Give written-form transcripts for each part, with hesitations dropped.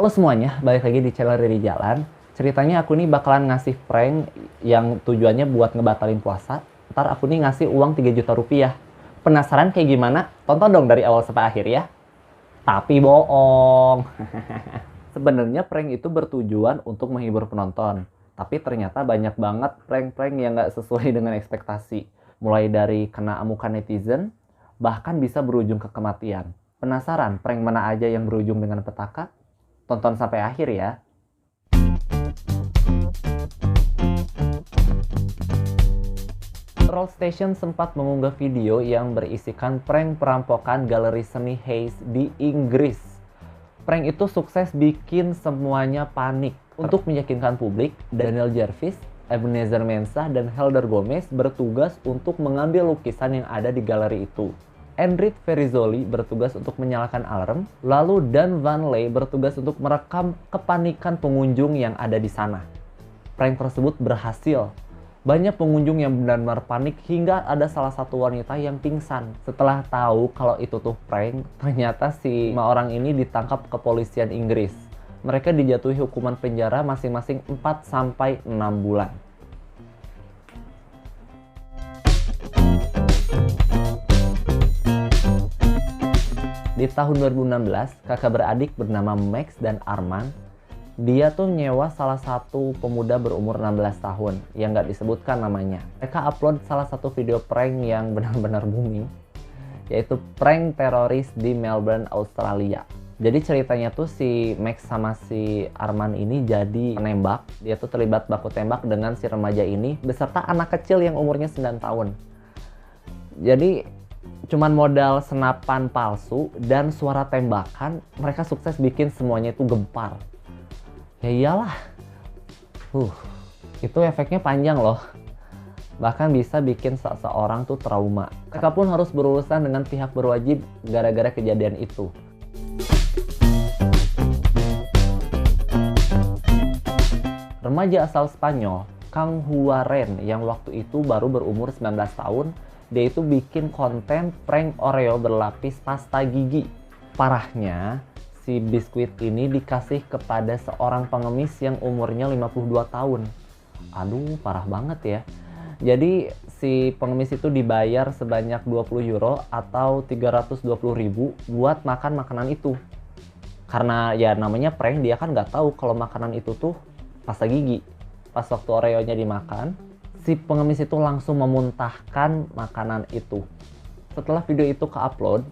Halo semuanya, balik lagi di channel Riri Jalan. Ceritanya aku nih bakalan ngasih prank yang tujuannya buat ngebatalin puasa. Ntar aku nih ngasih uang 3 juta rupiah. Penasaran kayak gimana? Tonton dong dari awal sampai akhir ya. Tapi bohong. Sebenarnya prank itu bertujuan untuk menghibur penonton. Tapi ternyata banyak banget prank-prank yang nggak sesuai dengan ekspektasi. Mulai dari kena amukan netizen, bahkan bisa berujung ke kematian. Penasaran prank mana aja yang berujung dengan petaka? Tonton sampai akhir ya. Roll Station sempat mengunggah video yang berisikan prank perampokan galeri seni Hayes di Inggris. Prank itu sukses bikin semuanya panik. Untuk meyakinkan publik, Daniel Jarvis, Ebenezer Mensah, dan Helder Gomez bertugas untuk mengambil lukisan yang ada di galeri itu. Enric Ferizoli bertugas untuk menyalakan alarm, lalu Dan Van Ley bertugas untuk merekam kepanikan pengunjung yang ada di sana. Prank tersebut berhasil. Banyak pengunjung yang benar-benar panik hingga ada salah satu wanita yang pingsan. Setelah tahu kalau itu tuh prank, ternyata si 5 orang ini ditangkap kepolisian Inggris. Mereka dijatuhi hukuman penjara masing-masing 4-6 bulan. Di tahun 2016, kakak beradik bernama Max dan Arman, dia tuh nyewa salah satu pemuda berumur 16 tahun yang nggak disebutkan namanya. Mereka upload salah satu video prank yang benar-benar booming, yaitu prank teroris di Melbourne, Australia. Jadi ceritanya tuh si Max sama si Arman ini jadi penembak. Dia tuh terlibat baku tembak dengan si remaja ini beserta anak kecil yang umurnya 9 tahun. Jadi cuman modal senapan palsu dan suara tembakan, mereka sukses bikin semuanya itu gempar. Ya iyalah. Itu efeknya panjang loh. Bahkan bisa bikin seseorang tuh trauma. Mereka pun harus berurusan dengan pihak berwajib gara-gara kejadian itu. Remaja asal Spanyol, Kang Huaren, yang waktu itu baru berumur 19 tahun, dia itu bikin konten prank Oreo berlapis pasta gigi. Parahnya, si biskuit ini dikasih kepada seorang pengemis yang umurnya 52 tahun. Aduh, parah banget ya. Jadi, si pengemis itu dibayar sebanyak 20 euro atau 320.000 buat makan makanan itu. Karena ya namanya prank, dia kan nggak tahu kalau makanan itu tuh pasta gigi. Pas waktu Oreonya dimakan, si pengemis itu langsung memuntahkan makanan itu. Setelah video itu ke-upload,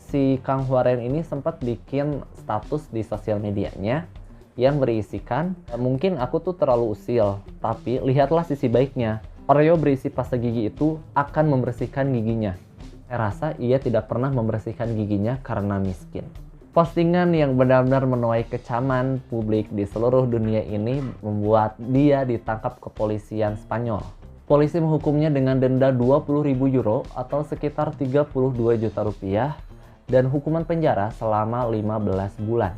si Kang Huaren ini sempat bikin status di sosial medianya yang berisikan, mungkin aku tuh terlalu usil, tapi lihatlah sisi baiknya. Oreo berisi pasta gigi itu akan membersihkan giginya. Saya rasa ia tidak pernah membersihkan giginya karena miskin. Postingan yang benar-benar menuai kecaman publik di seluruh dunia ini membuat dia ditangkap kepolisian Spanyol. Polisi menghukumnya dengan denda 20.000 euro atau sekitar 32 juta rupiah dan hukuman penjara selama 15 bulan.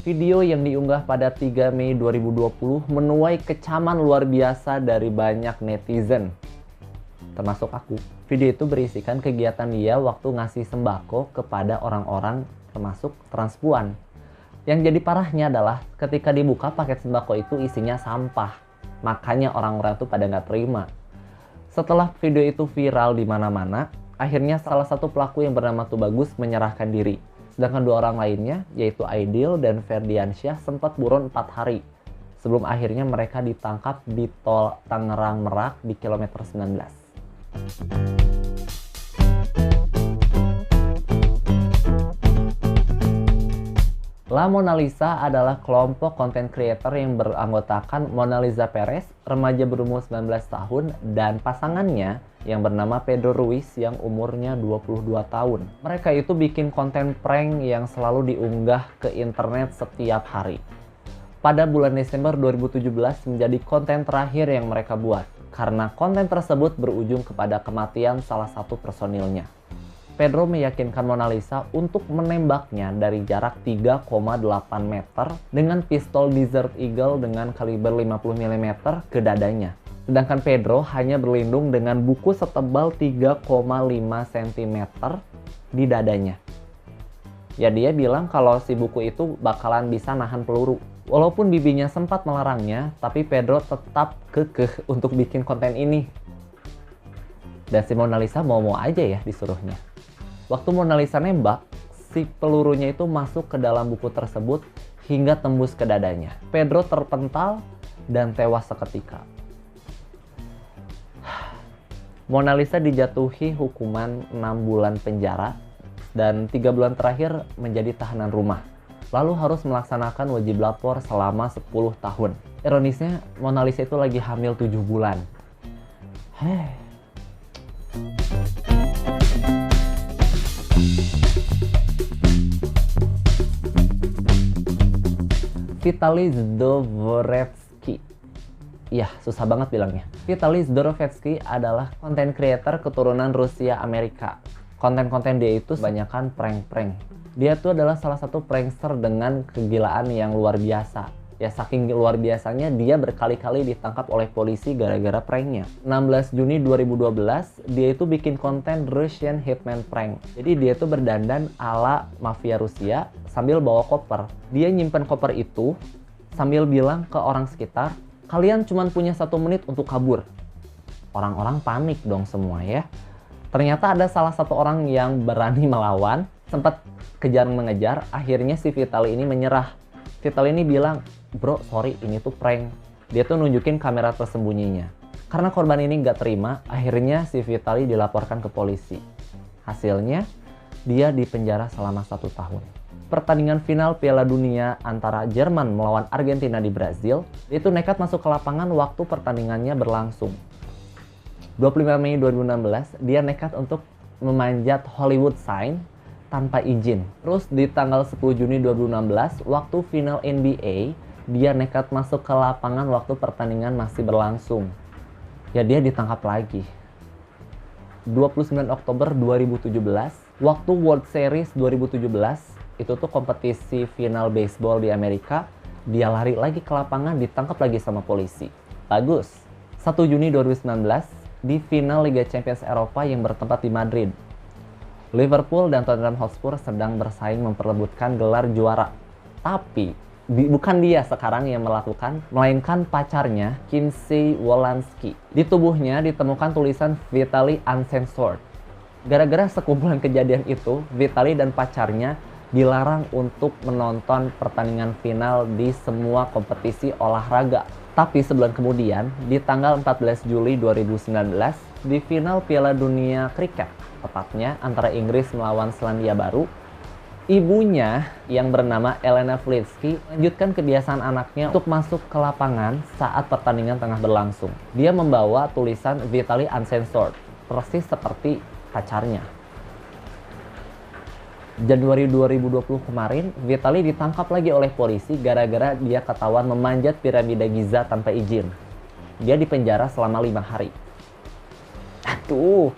Video yang diunggah pada 3 Mei 2020 menuai kecaman luar biasa dari banyak netizen, termasuk aku. Video itu berisikan kegiatan dia waktu ngasih sembako kepada orang-orang termasuk transpuan. Yang jadi parahnya adalah ketika dibuka paket sembako itu isinya sampah. Makanya orang-orang tuh pada nggak terima. Setelah video itu viral di mana-mana, akhirnya salah satu pelaku yang bernama Tubagus menyerahkan diri. Sedangkan 2 orang lainnya, yaitu Aidil dan Ferdiansyah, sempat buron 4 hari. Sebelum akhirnya mereka ditangkap di tol Tangerang Merak di kilometer 19. La Mona Lisa adalah kelompok konten creator yang beranggotakan Mona Lisa Perez, remaja berumur 19 tahun, dan pasangannya yang bernama Pedro Ruiz yang umurnya 22 tahun. Mereka itu bikin konten prank yang selalu diunggah ke internet setiap hari. Pada bulan Desember 2017 menjadi konten terakhir yang mereka buat, karena konten tersebut berujung kepada kematian salah satu personilnya. Pedro meyakinkan Mona Lisa untuk menembaknya dari jarak 3,8 meter dengan pistol Desert Eagle dengan kaliber 50 mm ke dadanya. Sedangkan Pedro hanya berlindung dengan buku setebal 3,5 cm di dadanya. Ya dia bilang kalau si buku itu bakalan bisa nahan peluru. Walaupun bibinya sempat melarangnya, tapi Pedro tetap kekeh untuk bikin konten ini. Dan si Mona Lisa mau-mau aja ya disuruhnya. Waktu Mona Lisa nembak, si pelurunya itu masuk ke dalam buku tersebut hingga tembus ke dadanya. Pedro terpental dan tewas seketika. Mona Lisa dijatuhi hukuman 6 bulan penjara dan 3 bulan terakhir menjadi tahanan rumah. Lalu harus melaksanakan wajib lapor selama 10 tahun. Ironisnya, Mona Lisa itu lagi hamil 7 bulan. Vitaly Zdorowetsky. Iya, susah banget bilangnya. Vitaly Zdorowetsky adalah konten creator keturunan Rusia Amerika. Konten-konten dia itu kebanyakan prank-prank. Dia tuh adalah salah satu prankster dengan kegilaan yang luar biasa. Ya saking luar biasanya dia berkali-kali ditangkap oleh polisi gara-gara pranknya. 16 Juni 2012 dia itu bikin konten Russian Hitman Prank. Jadi dia tuh berdandan ala mafia Rusia sambil bawa koper. Dia nyimpen koper itu sambil bilang ke orang sekitar, kalian cuma punya 1 menit untuk kabur. Orang-orang panik dong semua ya. Ternyata ada salah satu orang yang berani melawan, sempat kejar mengejar, akhirnya si Vitaly ini menyerah. Vitaly ini bilang, bro sorry ini tuh prank. Dia tuh nunjukin kamera tersembunyinya. Karena korban ini nggak terima, akhirnya si Vitaly dilaporkan ke polisi. Hasilnya, dia dipenjara selama 1 tahun. Pertandingan final Piala Dunia antara Jerman melawan Argentina di Brazil, dia itu nekat masuk ke lapangan waktu pertandingannya berlangsung. 25 Mei 2016, dia nekat untuk memanjat Hollywood sign tanpa izin. Terus di tanggal 10 Juni 2016, waktu final NBA, dia nekat masuk ke lapangan waktu pertandingan masih berlangsung. Ya dia ditangkap lagi. 29 Oktober 2017, waktu World Series 2017, itu tuh kompetisi final baseball di Amerika, dia lari lagi ke lapangan, ditangkap lagi sama polisi. Bagus. 1 Juni 2019, di final Liga Champions Eropa yang bertempat di Madrid, Liverpool dan Tottenham Hotspur sedang bersaing memperebutkan gelar juara. Tapi bukan dia sekarang yang melakukan, melainkan pacarnya Kinsey Wolanski. Di tubuhnya ditemukan tulisan Vitaly Uncensored. Gara-gara sekumpulan kejadian itu, Vitaly dan pacarnya dilarang untuk menonton pertandingan final di semua kompetisi olahraga. Tapi sebulan kemudian, di tanggal 14 Juli 2019, di final Piala Dunia Kriket, tepatnya antara Inggris melawan Selandia Baru, ibunya yang bernama Elena Flitsky melanjutkan kebiasaan anaknya untuk masuk ke lapangan saat pertandingan tengah berlangsung. Dia membawa tulisan Vitaly Uncensored, persis seperti pacarnya. Januari 2020 kemarin, Vitaly ditangkap lagi oleh polisi gara-gara dia ketahuan memanjat piramida Giza tanpa izin. Dia dipenjara selama 5 hari. Aduh,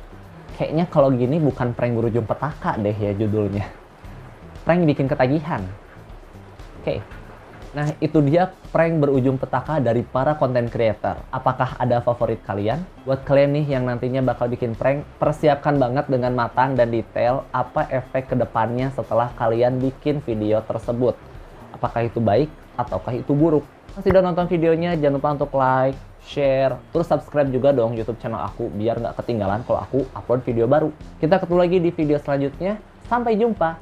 kayaknya kalau gini bukan prank berujung petaka deh ya judulnya. Prank bikin ketagihan. Oke. Nah, itu dia prank berujung petaka dari para content creator. Apakah ada favorit kalian? Buat kalian nih yang nantinya bakal bikin prank, persiapkan banget dengan matang dan detail apa efek kedepannya setelah kalian bikin video tersebut. Apakah itu baik ataukah itu buruk? Kalau sudah nonton videonya, jangan lupa untuk like, share, terus subscribe juga dong YouTube channel aku biar nggak ketinggalan kalau aku upload video baru. Kita ketemu lagi di video selanjutnya. Sampai jumpa!